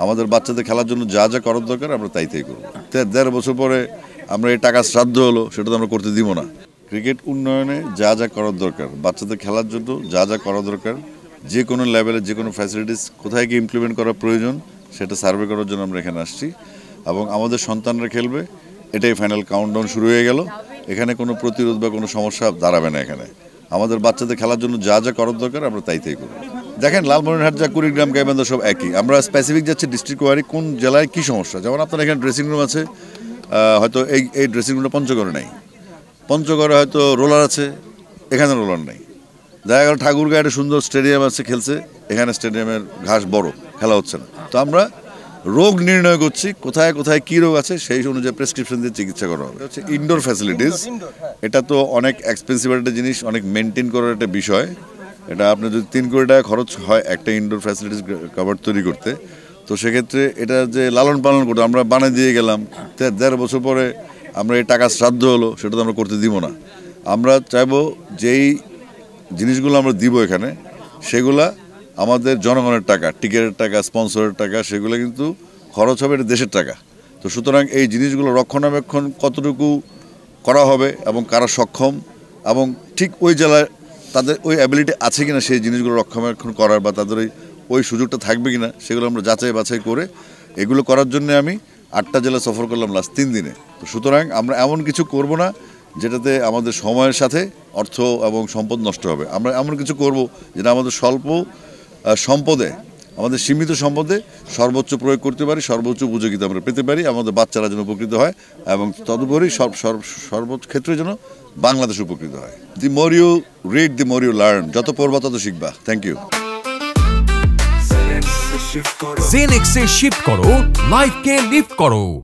আমাদের বাচ্চাদের খেলার জন্য যা যা করার দরকার আমরা তাই করবো। ১.৫ বছর পরে আমরা এই টাকা শ্রাদ্ধ হলো সেটা তো আমরা করতে দিব না। ক্রিকেট উন্নয়নে যা যা করার দরকার, বাচ্চাদের খেলার জন্য যা যা করা দরকার, যে কোনো লেভেলে যে কোনো ফ্যাসিলিটিস কোথায় কি ইমপ্লিমেন্ট করা প্রয়োজন সেটা সার্ভে করার জন্য আমরা এখানে আসছি এবং আমাদের সন্তানরা খেলবে, এটাই ফাইনাল কাউন্টডাউন শুরু হয়ে গেল। এখানে কোনো প্রতিরোধ বা কোনো সমস্যা দাঁড়াবে না। এখানে আমাদের বাচ্চাদের খেলার জন্য যা যা করার দরকার আমরা তাই করবো। দেখেন, লালমনিরহাট যা কুড়িগ্রাম গাইবান্ধা সব একই। আমরা স্পেসিফিক যাচ্ছি ডিস্ট্রিক্ট ওয়ারি কোন জেলায় কী সমস্যা। যেমন আপনার এখানে ড্রেসিং রুম আছে, হয়তো এই ড্রেসিং রুমটা পঞ্চগড়ে নাই, পঞ্চগড়ে হয়তো রোলার আছে, এখানে রোলার নেই। দেখা গেল ঠাকুরগাঁয়ে একটা সুন্দর স্টেডিয়াম আছে, খেলছে, এখানে স্টেডিয়ামের ঘাস বড়, খেলা হচ্ছে না। তো আমরা রোগ নির্ণয় করছি, কোথায় কোথায় কী রোগ আছে সেই অনুযায়ী প্রেসক্রিপশন দিয়ে চিকিৎসা করা হবে। হচ্ছে ইনডোর ফ্যাসিলিটিস, এটা তো অনেক এক্সপেন্সিভ একটা জিনিস, অনেক মেনটেন করার একটা বিষয়। এটা আপনি যদি ৩ কোটি টাকা খরচ হয় একটা ইনডোর ফ্যাসিলিটিস কাভার তৈরি করতে, তো সেক্ষেত্রে এটা যে লালন পালন করতে আমরা বানিয়ে দিয়ে গেলাম, ১.৫ বছর পরে আমরা এই টাকা শ্রাদ্ধ হলো সেটা তো আমরা করতে দিব না। আমরা চাইবো যেই জিনিসগুলো আমরা দিব এখানে, সেগুলা আমাদের জনগণের টাকা, টিকিটের টাকা, স্পন্সরের টাকা, সেগুলো কিন্তু খরচ হবে, এটা দেশের টাকা। তো সুতরাং এই জিনিসগুলো রক্ষণাবেক্ষণ কতটুকু করা হবে এবং কারা সক্ষম এবং ঠিক ওই জেলায় তাদের ওই অ্যাবিলিটি আছে কিনা সেই জিনিসগুলো রক্ষণাবেক্ষণ করার বা তাদের ওই সুযোগটা থাকবে কিনা সেগুলো আমরা যাচাই বাছাই করে এগুলো করার জন্য আমি 8টা জেলা সফর করলাম লাস্ট 3 দিনে। তো সুতরাং আমরা এমন কিছু করব না যেটাতে আমাদের সময়ের সাথে অর্থ এবং সম্পদ নষ্ট হবে। আমরা এমন কিছু করব যেটা আমাদের স্বল্প সম্পদে, আমাদের সীমিত সম্পদে সর্বোচ্চ প্রয়োগ করতে পারি, সর্বোচ্চ উপযোগিতা আমরা পেতে পারি, আমাদের বাচ্চারা যেন উপকৃত হয় এবং তদুপরি সর্বক্ষেত্রে যেন বাংলাদেশ উপকৃত হয়। The more you read, the more you learn. যত পড়বা তত শিখবা। Thank you. जेनेक्स से शिफ्ट करो, लाइफ के लिफ्ट करो।